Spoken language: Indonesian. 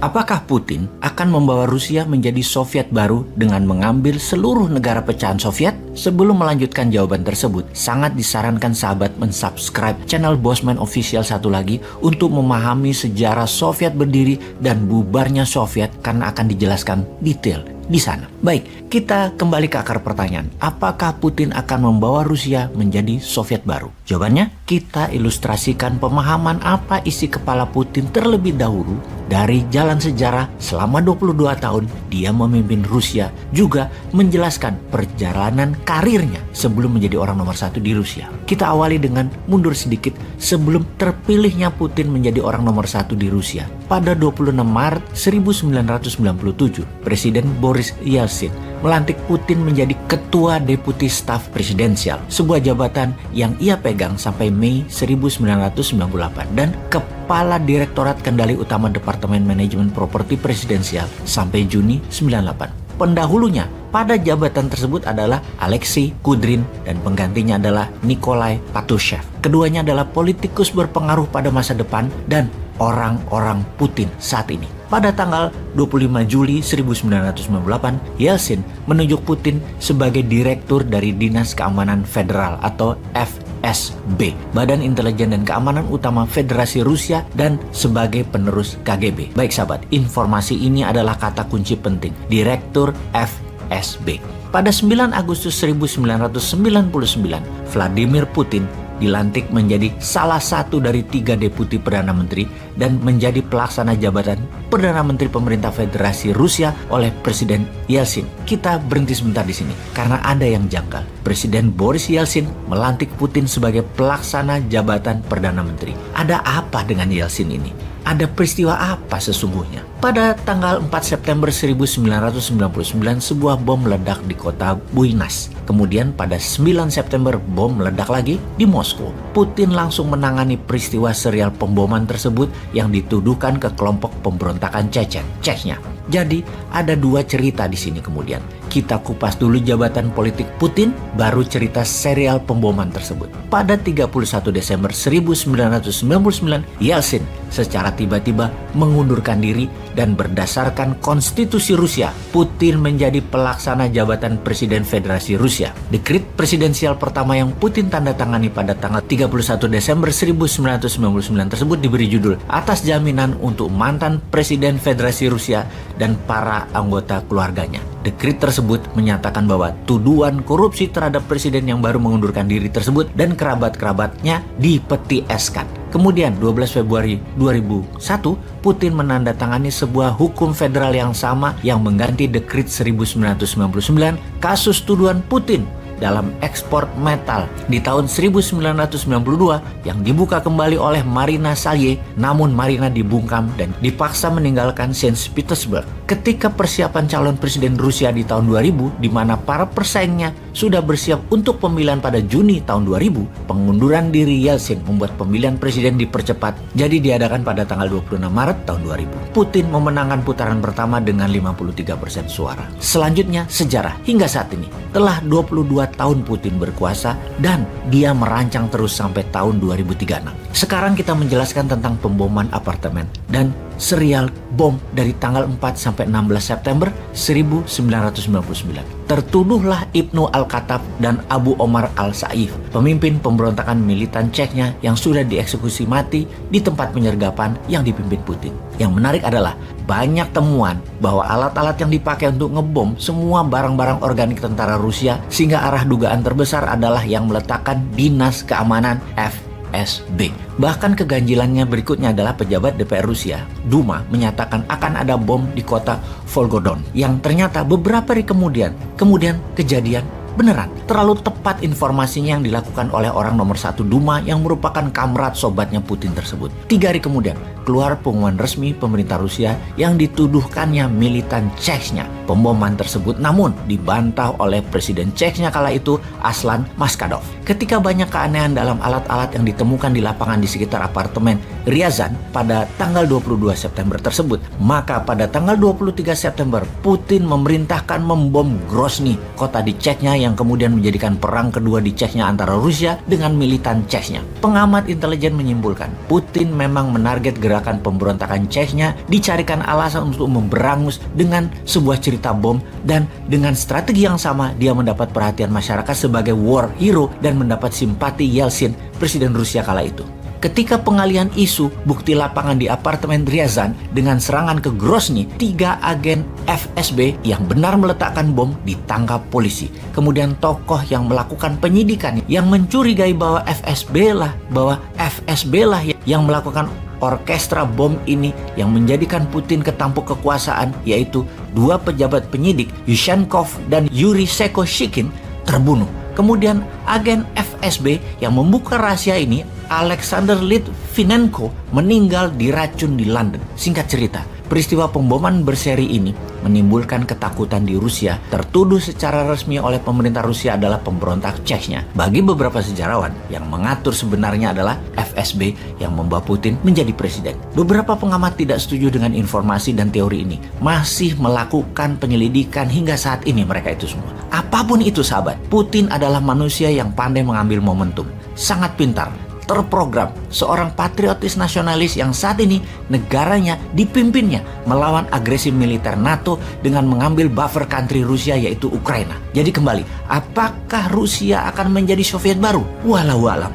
Apakah Putin akan membawa Rusia menjadi Soviet baru dengan mengambil seluruh negara pecahan Soviet? Sebelum melanjutkan jawaban tersebut, sangat disarankan sahabat mensubscribe channel Bosman Official satu lagi untuk memahami sejarah Soviet berdiri dan bubarnya Soviet karena akan dijelaskan detail di sana. Baik, kita kembali ke akar pertanyaan. Apakah Putin akan membawa Rusia menjadi Soviet baru? Jawabannya, kita ilustrasikan pemahaman apa isi kepala Putin terlebih dahulu dari jalan sejarah selama 22 tahun dia memimpin Rusia, juga menjelaskan perjalanan karirnya sebelum menjadi orang nomor satu di Rusia. Kita awali dengan mundur sedikit sebelum terpilihnya Putin menjadi orang nomor satu di Rusia. Pada 26 Maret 1997, Presiden Boris Yeltsin melantik Putin menjadi Ketua Deputi Staf Presidensial, sebuah jabatan yang ia pegang sampai Mei 1998, dan Kepala Direktorat Kendali Utama Departemen Manajemen Properti Presidensial sampai Juni 98. Pendahulunya pada jabatan tersebut adalah Alexei Kudrin dan penggantinya adalah Nikolai Patrushev. Keduanya adalah politikus berpengaruh pada masa depan dan orang-orang Putin saat ini. Pada tanggal 25 Juli 1998, Yeltsin menunjuk Putin sebagai direktur dari Dinas Keamanan Federal atau FSB, Badan Intelijen dan Keamanan Utama Federasi Rusia, dan sebagai penerus KGB. Baik sahabat, informasi ini adalah kata kunci penting, direktur FSB. Pada 9 Agustus 1999, Vladimir Putin dilantik menjadi salah satu dari 3 deputi Perdana Menteri dan menjadi pelaksana jabatan Perdana Menteri Pemerintah Federasi Rusia oleh Presiden Yeltsin. Kita berhenti sebentar di sini karena ada yang janggal. Presiden Boris Yeltsin melantik Putin sebagai pelaksana jabatan Perdana Menteri. Ada apa dengan Yeltsin ini? Ada peristiwa apa sesungguhnya? Pada tanggal 4 September 1999, sebuah bom meledak di kota Buinas. Kemudian pada 9 September, bom meledak lagi di Moskow. Putin langsung menangani peristiwa serial pemboman tersebut yang dituduhkan ke kelompok pemberontakan Chechnya. Jadi ada 2 cerita di sini kemudian. Kita kupas dulu jabatan politik Putin, baru cerita serial pemboman tersebut. Pada 31 Desember 1999, Yeltsin secara tiba-tiba mengundurkan diri dan berdasarkan konstitusi Rusia, Putin menjadi pelaksana jabatan Presiden Federasi Rusia. Dekret presidensial pertama yang Putin tanda tangani pada tanggal 31 Desember 1999 tersebut diberi judul Atas Jaminan untuk Mantan Presiden Federasi Rusia dan para anggota keluarganya. Dekret tersebut menyatakan bahwa tuduhan korupsi terhadap presiden yang baru mengundurkan diri tersebut dan kerabat-kerabatnya dipetieskan. Kemudian 12 Februari 2001, Putin menandatangani sebuah hukum federal yang sama yang mengganti Dekret 1999, kasus tuduhan Putin dalam ekspor metal di tahun 1992 yang dibuka kembali oleh Marina Salye, namun Marina dibungkam dan dipaksa meninggalkan Saint Petersburg. Ketika persiapan calon presiden Rusia di tahun 2000, di mana para persaingnya sudah bersiap untuk pemilihan pada Juni tahun 2000, pengunduran diri Yeltsin membuat pemilihan presiden dipercepat, jadi diadakan pada tanggal 26 Maret tahun 2000. Putin memenangkan putaran pertama dengan 53% suara. Selanjutnya, sejarah hingga saat ini. Telah 22 tahun Putin berkuasa dan dia merancang terus sampai tahun 2036. Sekarang kita menjelaskan tentang pemboman apartemen dan serial bom dari tanggal 4 sampai 16 September 1999. Tertuduhlah Ibnu Al-Khattab dan Abu Omar Al-Saif, pemimpin pemberontakan militan Chechnya yang sudah dieksekusi mati di tempat penyergapan yang dipimpin Putin. Yang menarik adalah banyak temuan bahwa alat-alat yang dipakai untuk ngebom semua barang-barang organik tentara Rusia, sehingga arah dugaan terbesar adalah yang meletakkan Dinas Keamanan FSB. Bahkan keganjilannya berikutnya adalah pejabat DPR Rusia, Duma, menyatakan akan ada bom di kota Volgodon yang ternyata beberapa hari kemudian kejadian beneran. Terlalu tepat informasinya yang dilakukan oleh orang nomor 1 Duma yang merupakan kamrat sobatnya Putin tersebut. 3 hari kemudian keluar pengumuman resmi pemerintah Rusia yang dituduhkannya militan Chechnya, pemboman tersebut, namun dibantah oleh Presiden Cechnya kala itu, Aslan Maskhadov. Ketika banyak keanehan dalam alat-alat yang ditemukan di lapangan di sekitar apartemen Ryazan pada tanggal 22 September tersebut, maka pada tanggal 23 September Putin memerintahkan membom Grozny, kota di Chechnya yang kemudian menjadikan perang kedua di Chechnya antara Rusia dengan militan Chechnya. Pengamat intelijen menyimpulkan, Putin memang menarget gerakan pemberontakan Chechnya, dicarikan alasan untuk memberangus dengan sebuah cerita bom, dan dengan strategi yang sama dia mendapat perhatian masyarakat sebagai war hero dan mendapat simpati Yeltsin, presiden Rusia kala itu. Ketika pengalihan isu bukti lapangan di apartemen Ryazan dengan serangan ke Grozny, 3 agen FSB yang benar meletakkan bom ditangkap polisi. Kemudian tokoh yang melakukan penyidikan yang mencurigai bahwa FSB lah yang melakukan orkestra bom ini yang menjadikan Putin ketampuk kekuasaan, yaitu 2 pejabat penyidik, Yushchenko dan Yuri Sekoshikin, terbunuh. Kemudian agen FSB yang membuka rahasia ini, Alexander Litvinenko, meninggal diracun di London. Singkat cerita, peristiwa pemboman berseri ini menimbulkan ketakutan di Rusia, tertuduh secara resmi oleh pemerintah Rusia adalah pemberontak Chechnya. Bagi beberapa sejarawan, yang mengatur sebenarnya adalah FSB yang membawa Putin menjadi presiden. Beberapa pengamat tidak setuju dengan informasi dan teori ini, masih melakukan penyelidikan hingga saat ini mereka itu semua. Apapun itu sahabat, Putin adalah manusia yang pandai mengambil momentum, sangat pintar, terprogram, seorang patriotis nasionalis yang saat ini negaranya dipimpinnya melawan agresi militer NATO dengan mengambil buffer country Rusia, yaitu Ukraina. Jadi kembali, apakah Rusia akan menjadi Soviet baru? Walau alam.